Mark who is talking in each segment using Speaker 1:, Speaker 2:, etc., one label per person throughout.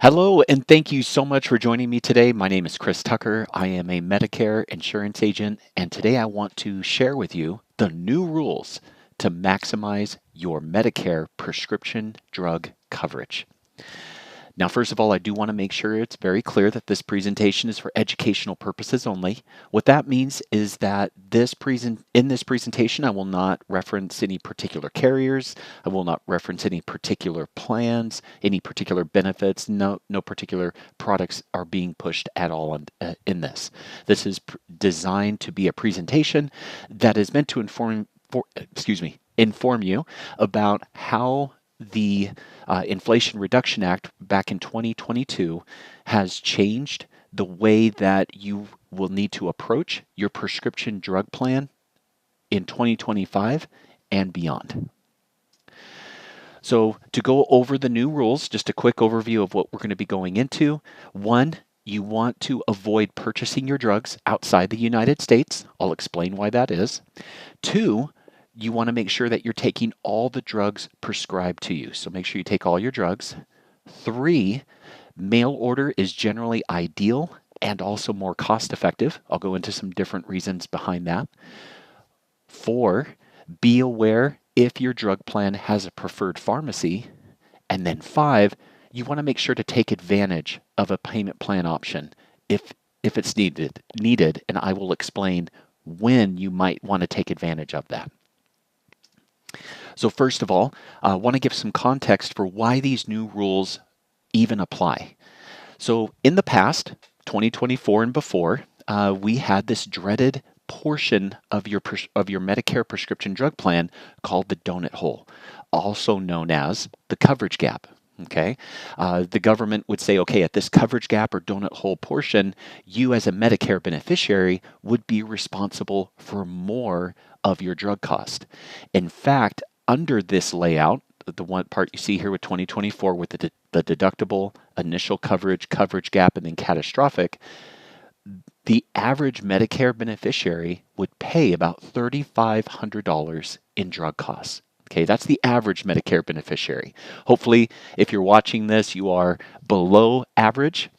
Speaker 1: Hello, and thank you so much for joining me today. My name is Chris Tucker. I am a Medicare insurance agent, and today I want to share with you the new rules to maximize your Medicare prescription drug coverage. Now, first of all, I do want to make sure it's very clear that this presentation is for educational purposes only. What that means is that in this presentation, I will not reference any particular carriers. I will not reference any particular plans, any particular benefits. No particular products are being pushed at all in this. This is designed to be a presentation that is meant to inform you about how the Inflation Reduction Act back in 2022 has changed the way that you will need to approach your prescription drug plan in 2025 and beyond. So to go over the new rules, just a quick overview of what we're going to be going into. One, you want to avoid purchasing your drugs outside the United States. I'll explain why that is. Two, you want to make sure that you're taking all the drugs prescribed to you. So make sure you take all your drugs. Three, mail order is generally ideal and also more cost effective. I'll go into some different reasons behind that. Four, be aware if your drug plan has a preferred pharmacy. And then five, you want to make sure to take advantage of a payment plan option if it's needed, and I will explain when you might want to take advantage of that. So first of all, I want to give some context for why these new rules even apply. So in the past, 2024 and before, we had this dreaded portion of your Medicare prescription drug plan called the donut hole, also known as the coverage gap. Okay, the government would say, okay, at this coverage gap or donut hole portion, you as a Medicare beneficiary would be responsible for more of your drug cost. In fact, under this layout, the one part you see here with 2024 with the deductible, initial coverage, coverage gap, and then catastrophic, the average Medicare beneficiary would pay about $3,500 in drug costs. Okay, that's the average Medicare beneficiary. Hopefully, if you're watching this, you are below average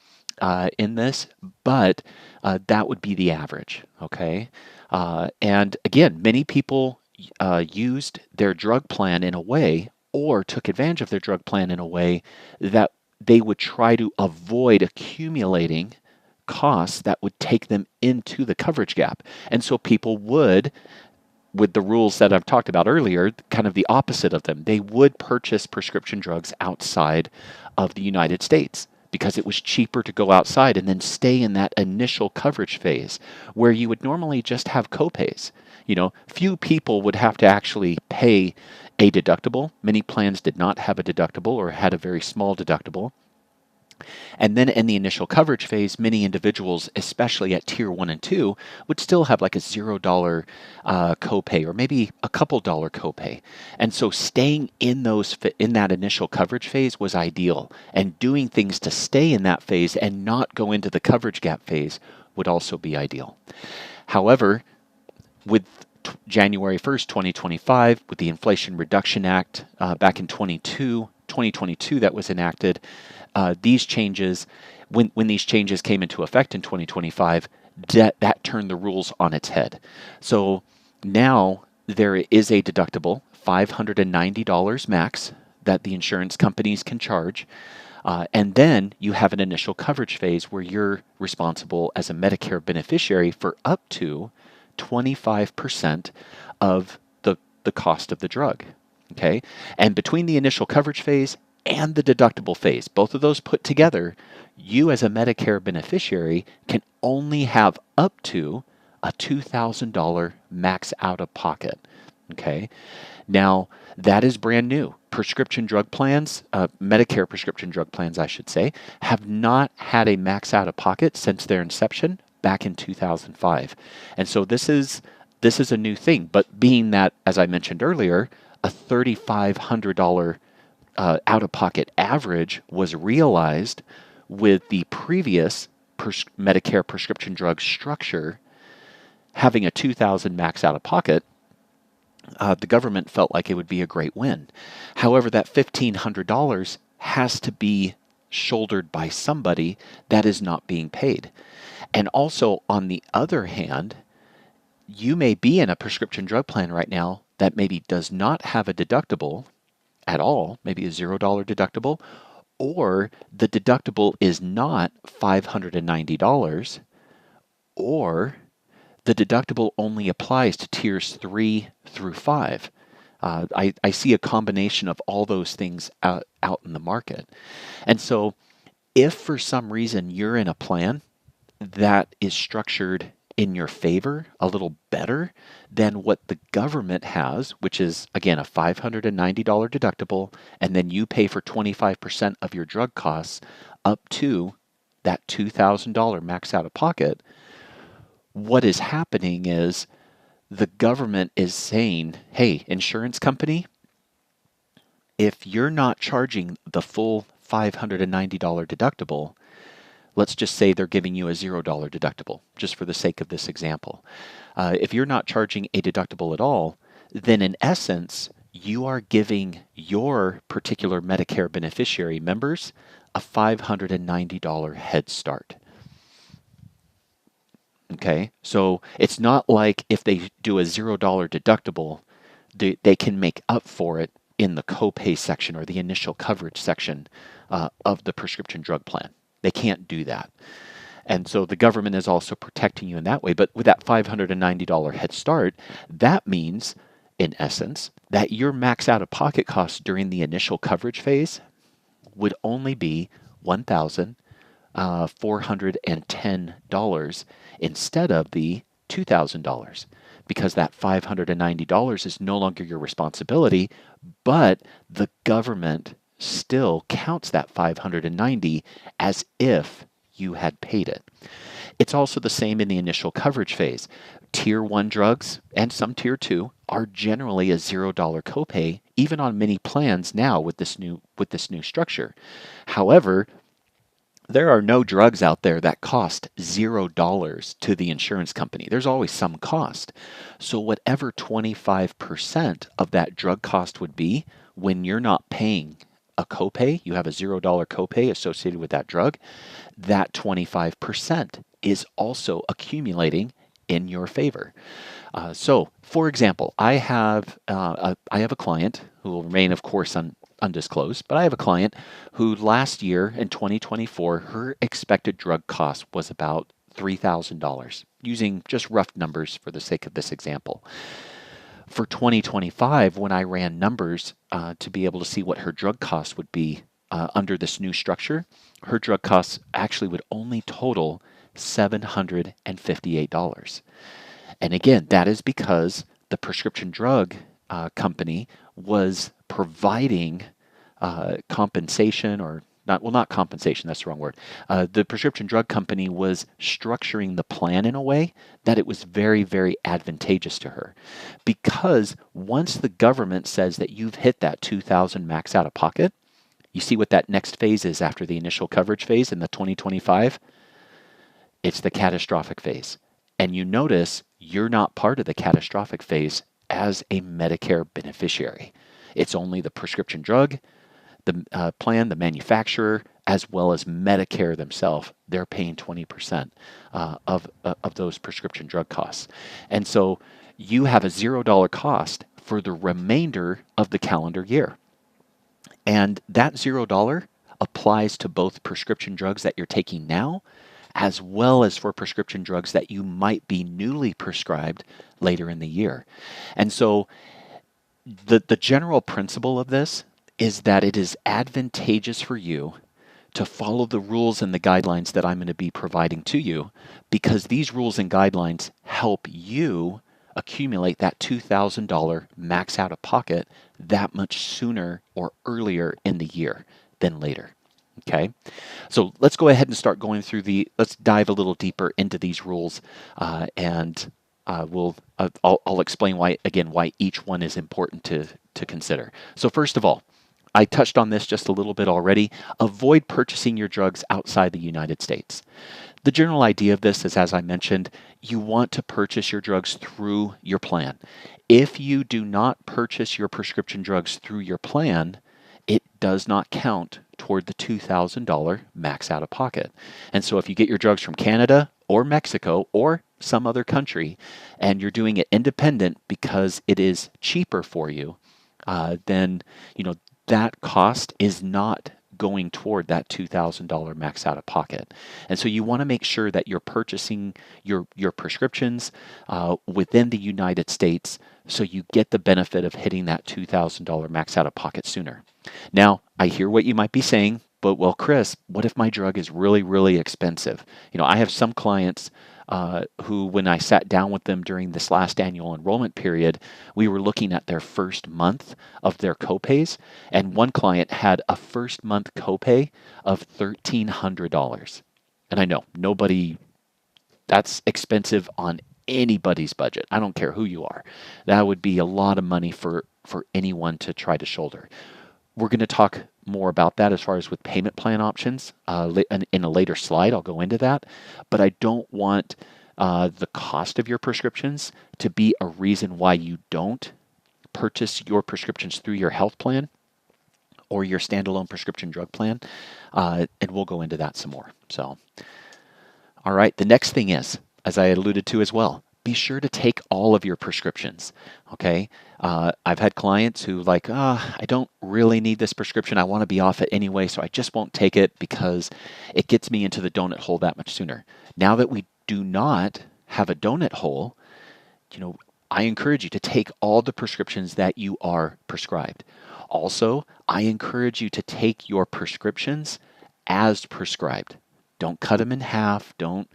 Speaker 1: in this, but that would be the average. Okay, and again, many people used their drug plan in a way or took advantage of their drug plan in a way that they would try to avoid accumulating costs that would take them into the coverage gap. And so people would, with the rules that I've talked about earlier, kind of the opposite of them, they would purchase prescription drugs outside of the United States because it was cheaper to go outside and then stay in that initial coverage phase where you would normally just have copays. You know, few people would have to actually pay a deductible. Many plans did not have a deductible or had a very small deductible. And then in the initial coverage phase, many individuals, especially at tier 1 and 2, would still have like a $0 copay or maybe a couple dollar copay. And so staying in that initial coverage phase was ideal. And doing things to stay in that phase and not go into the coverage gap phase would also be ideal. However, with January 1st, 2025, with the Inflation Reduction Act back in 2022 that was enacted, these changes, when these changes came into effect in 2025, that turned the rules on its head. So now there is a deductible, $590 max, that the insurance companies can charge. And then you have an initial coverage phase where you're responsible as a Medicare beneficiary for up to 25% of the cost of the drug. Okay? And between the initial coverage phase and the deductible phase, both of those put together, you as a Medicare beneficiary can only have up to a $2,000 max out of pocket. Okay? Now, that is brand new. Prescription drug plans, Medicare prescription drug plans, I should say, have not had a max out of pocket since their inception back in 2005. And so this is a new thing. But being that, as I mentioned earlier, a $3,500 out-of-pocket average was realized with the previous Medicare prescription drug structure, having a $2,000 max out-of-pocket, the government felt like it would be a great win. However, that $1,500 has to be shouldered by somebody that is not being paid. And also, on the other hand, you may be in a prescription drug plan right now that maybe does not have a deductible at all, maybe a $0 deductible, or the deductible is not $590, or the deductible only applies to tiers 3 through 5. I see a combination of all those things out in the market. And so if for some reason you're in a plan that is structured in your favor a little better than what the government has, which is, again, a $590 deductible, and then you pay for 25% of your drug costs up to that $2,000 max out of pocket, what is happening is the government is saying, hey, insurance company, if you're not charging the full $590 deductible, let's just say they're giving you a $0 deductible, just for the sake of this example. If you're not charging a deductible at all, then in essence, you are giving your particular Medicare beneficiary members a $590 head start. Okay, so it's not like if they do a $0 deductible, they can make up for it in the copay section or the initial coverage section of the prescription drug plan. They can't do that. And so the government is also protecting you in that way. But with that $590 head start, that means, in essence, that your max out-of-pocket costs during the initial coverage phase would only be $1,410 instead of the $2,000, because that $590 is no longer your responsibility, but the government still counts that $590 as if you had paid it. It's also the same in the initial coverage phase. Tier 1 drugs and some Tier 2 are generally a $0 copay, even on many plans now with this new structure. However, there are no drugs out there that cost $0 to the insurance company. There's always some cost. So whatever 25% of that drug cost would be when you're not paying a copay, you have a $0 copay associated with that drug, that 25% is also accumulating in your favor. So, for example, I have a client who will remain, of course, undisclosed, but I have a client who last year in 2024, her expected drug cost was about $3,000, using just rough numbers for the sake of this example. For 2025, when I ran numbers to be able to see what her drug costs would be under this new structure, her drug costs actually would only total $758. And again, that is because the prescription drug company was providing compensation, or not compensation, that's the wrong word. The prescription drug company was structuring the plan in a way that it was very, very advantageous to her. Because once the government says that you've hit that $2,000 max out of pocket, you see what that next phase is after the initial coverage phase in the 2025? It's the catastrophic phase. And you notice you're not part of the catastrophic phase as a Medicare beneficiary. It's only the prescription drug, the plan, the manufacturer, as well as Medicare themselves. They're paying 20% of those prescription drug costs. And so you have a $0 cost for the remainder of the calendar year. And that $0 applies to both prescription drugs that you're taking now, as well as for prescription drugs that you might be newly prescribed later in the year. And so the general principle of this is that it is advantageous for you to follow the rules and the guidelines that I'm going to be providing to you, because these rules and guidelines help you accumulate that $2,000 max out of pocket that much sooner or earlier in the year than later. Okay, so let's go ahead and start going through let's dive a little deeper into these rules, and I'll explain why each one is important to consider. So first of all, I touched on this just a little bit already. Avoid purchasing your drugs outside the United States. The general idea of this is, as I mentioned, you want to purchase your drugs through your plan. If you do not purchase your prescription drugs through your plan, it does not count toward the $2,000 max out of pocket. And so if you get your drugs from Canada or Mexico or some other country and you're doing it independent because it is cheaper for you, then that cost is not going toward that $2,000 max out of pocket. And so you want to make sure that you're purchasing your prescriptions within the United States so you get the benefit of hitting that $2,000 max out of pocket sooner. Now, I hear what you might be saying, but well, Chris, what if my drug is really, really expensive? I have some clients who, when I sat down with them during this last annual enrollment period, we were looking at their first month of their copays, and one client had a first month copay of $1,300. And I know that's expensive on anybody's budget. I don't care who you are. That would be a lot of money for anyone to try to shoulder. We're going to talk more about that as far as with payment plan options. In a later slide, I'll go into that. But I don't want the cost of your prescriptions to be a reason why you don't purchase your prescriptions through your health plan or your standalone prescription drug plan. And we'll go into that some more. So, all right, the next thing is, as I alluded to as well, be sure to take all of your prescriptions, okay? I've had clients who I don't really need this prescription. I want to be off it anyway, so I just won't take it because it gets me into the donut hole that much sooner. Now that we do not have a donut hole, I encourage you to take all the prescriptions that you are prescribed. Also, I encourage you to take your prescriptions as prescribed. Don't cut them in half. Don't,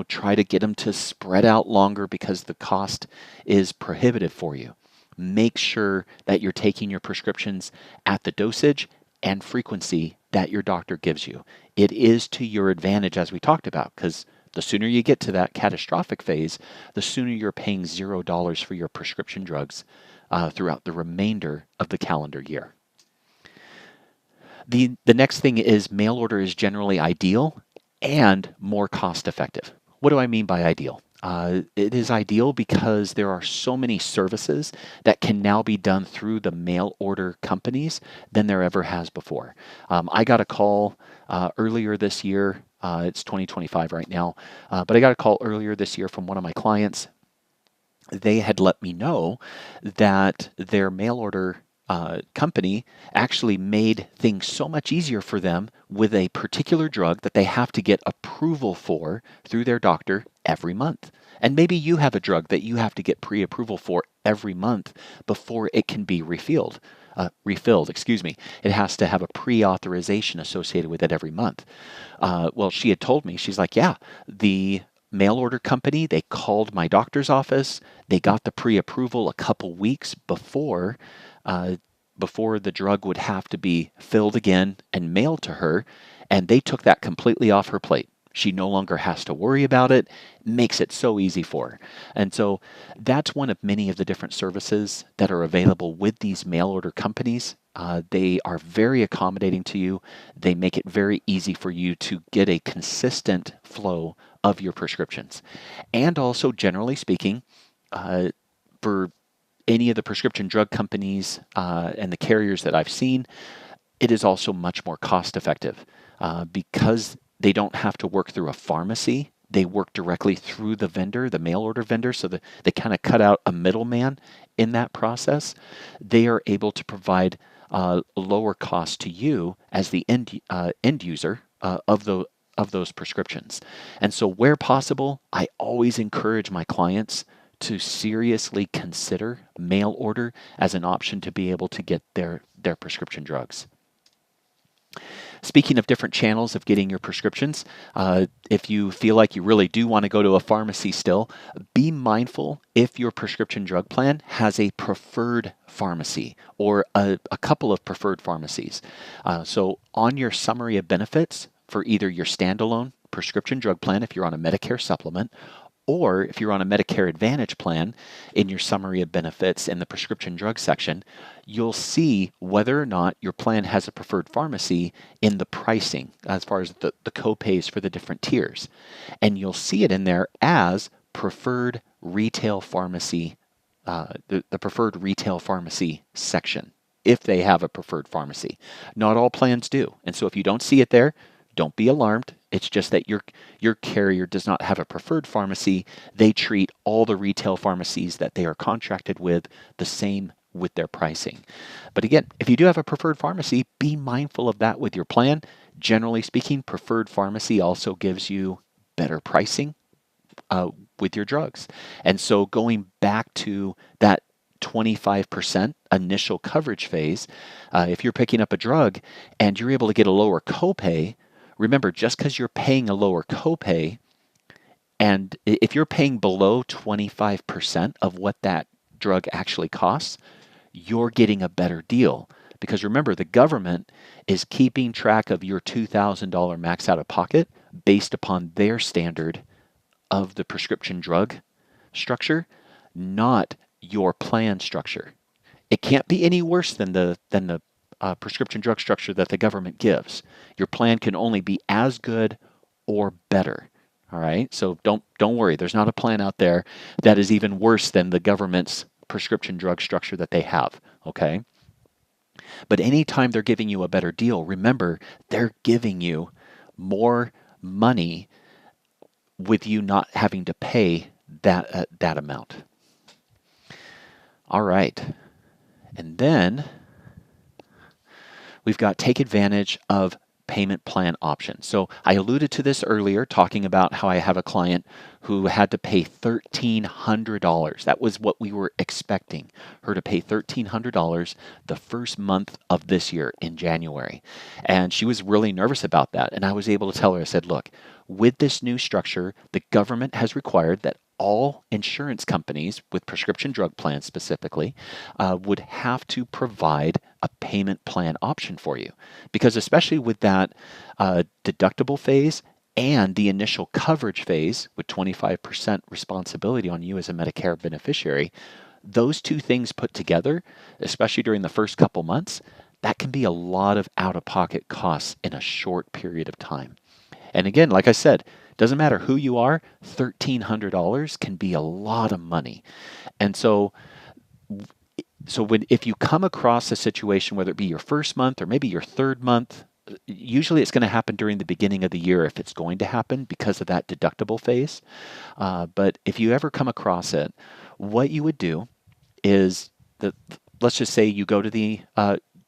Speaker 1: try to get them to spread out longer because the cost is prohibitive for you. Make sure that you're taking your prescriptions at the dosage and frequency that your doctor gives you. It is to your advantage, as we talked about, because the sooner you get to that catastrophic phase, the sooner you're paying $0 for your prescription drugs throughout the remainder of the calendar year. The next thing is mail order is generally ideal and more cost effective. What do I mean by ideal? It is ideal because there are so many services that can now be done through the mail order companies than there ever has before. I got a call earlier this year. It's 2025 right now, but I got a call earlier this year from one of my clients. They had let me know that their mail order company actually made things so much easier for them with a particular drug that they have to get approval for through their doctor every month. And maybe you have a drug that you have to get pre-approval for every month before it can be refilled. It has to have a pre-authorization associated with it every month. Well, she had told me, she's like, yeah, the mail order company, they called my doctor's office. They got the pre-approval a couple weeks before the drug would have to be filled again and mailed to her, and they took that completely off her plate. She no longer has to worry about it. Makes it so easy for her. And so that's one of many of the different services that are available with these mail order companies. They are very accommodating to you. They make it very easy for you to get a consistent flow of your prescriptions. And also, generally speaking, for any of the prescription drug companies and the carriers that I've seen, it is also much more cost effective because they don't have to work through a pharmacy. They work directly through the vendor, the mail order vendor, so that they kind of cut out a middleman in that process. They are able to provide lower cost to you as the end user of those prescriptions. And so where possible, I always encourage my clients to seriously consider mail order as an option to be able to get their prescription drugs. Speaking of different channels of getting your prescriptions, if you feel like you really do want to go to a pharmacy still, be mindful if your prescription drug plan has a preferred pharmacy or a couple of preferred pharmacies. So on your summary of benefits for either your standalone prescription drug plan, if you're on a Medicare supplement, or if you're on a Medicare Advantage plan, in your summary of benefits in the prescription drug section, you'll see whether or not your plan has a preferred pharmacy in the pricing as far as the copays for the different tiers. And you'll see it in there as preferred retail pharmacy, the preferred retail pharmacy section if they have a preferred pharmacy. Not all plans do. And so if you don't see it there, don't be alarmed. It's just that your carrier does not have a preferred pharmacy. They treat all the retail pharmacies that they are contracted with the same with their pricing. But again, if you do have a preferred pharmacy, be mindful of that with your plan. Generally speaking, preferred pharmacy also gives you better pricing with your drugs. And so going back to that 25% initial coverage phase, if you're picking up a drug and you're able to get a lower copay, remember, just because you're paying a lower copay, and if you're paying below 25% of what that drug actually costs, you're getting a better deal. Because remember, the government is keeping track of your $2,000 max out of pocket based upon their standard of the prescription drug structure, not your plan structure. It can't be any worse than the prescription drug structure that the government gives. Your plan can only be as good or better. All right, so don't worry. There's not a plan out there that is even worse than the government's prescription drug structure that they have. Okay, but anytime they're giving you a better deal, remember they're giving you more money with you not having to pay that amount. All right, and then we've got take advantage of payment plan options. So I alluded to this earlier, talking about how I have a client who had to pay $1,300. That was what we were expecting, her to pay $1,300 the first month of this year in January. And she was really nervous about that. And I was able to tell her, I said, look, with this new structure, the government has required that all insurance companies with prescription drug plans specifically would have to provide a payment plan option for you. Because especially with that deductible phase and the initial coverage phase with 25% responsibility on you as a Medicare beneficiary, those two things put together, especially during the first couple months, that can be a lot of out-of-pocket costs in a short period of time. And again, like I said, doesn't matter who you are, $1,300 can be a lot of money. And so if you come across a situation, whether it be your first month or maybe your third month, usually it's going to happen during the beginning of the year if it's going to happen because of that deductible phase. But if you ever come across it, what you would do is let's just say you go to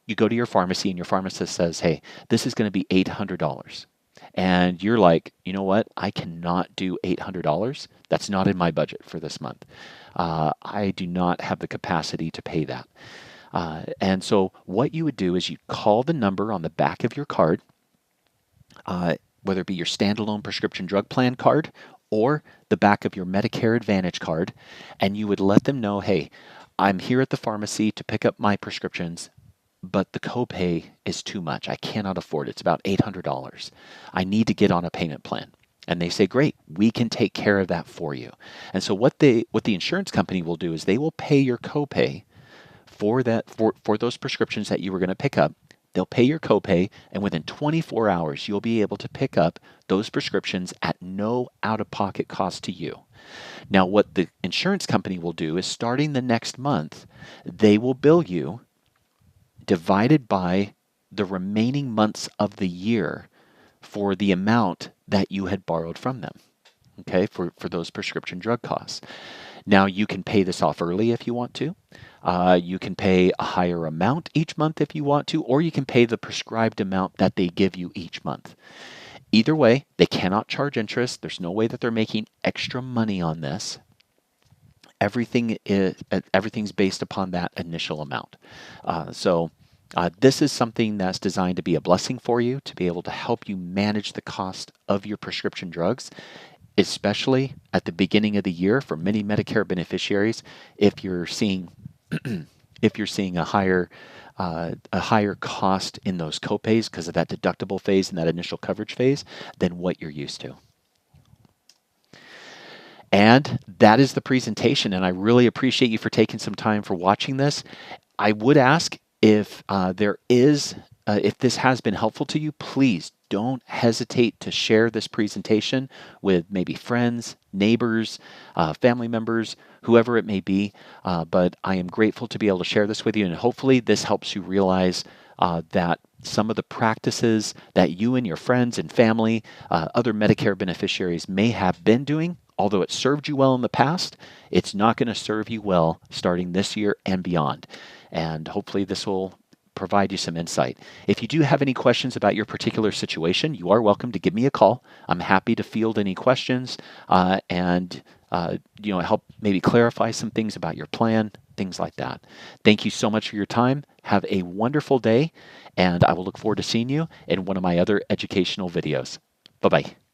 Speaker 1: your pharmacy and your pharmacist says, hey, this is going to be $800. And you're like, you know what? I cannot do $800. That's not in my budget for this month. I do not have the capacity to pay that. And so what you would do is you call the number on the back of your card, whether it be your standalone prescription drug plan card or the back of your Medicare Advantage card, and you would let them know, hey, I'm here at the pharmacy to pick up my prescriptions, but the copay is too much. I cannot afford it. It's about $800. I need to get on a payment plan. And they say, great, we can take care of that for you. And so what the insurance company will do is they will pay your copay for those prescriptions that you were going to pick up. They'll pay your copay, and within 24 hours, you'll be able to pick up those prescriptions at no out-of-pocket cost to you. Now, what the insurance company will do is starting the next month, they will bill you divided by the remaining months of the year for the amount that you had borrowed from them, okay, for those prescription drug costs. Now, you can pay this off early if you want to. You can pay a higher amount each month if you want to, or you can pay the prescribed amount that they give you each month. Either way, they cannot charge interest. There's no way that they're making extra money on this. Everything's based upon that initial amount. This is something that's designed to be a blessing for you, to be able to help you manage the cost of your prescription drugs, especially at the beginning of the year for many Medicare beneficiaries. If you're seeing a higher cost in those copays because of that deductible phase and that initial coverage phase than what you're used to. And that is the presentation, and I really appreciate you for taking some time for watching this. I would ask if this has been helpful to you, please don't hesitate to share this presentation with maybe friends, neighbors, family members, whoever it may be. But I am grateful to be able to share this with you, and hopefully this helps you realize that some of the practices that you and your friends and family, other Medicare beneficiaries may have been doing, although it served you well in the past, it's not going to serve you well starting this year and beyond. And hopefully this will provide you some insight. If you do have any questions about your particular situation, you are welcome to give me a call. I'm happy to field any questions and help maybe clarify some things about your plan, things like that. Thank you so much for your time. Have a wonderful day, and I will look forward to seeing you in one of my other educational videos. Bye-bye.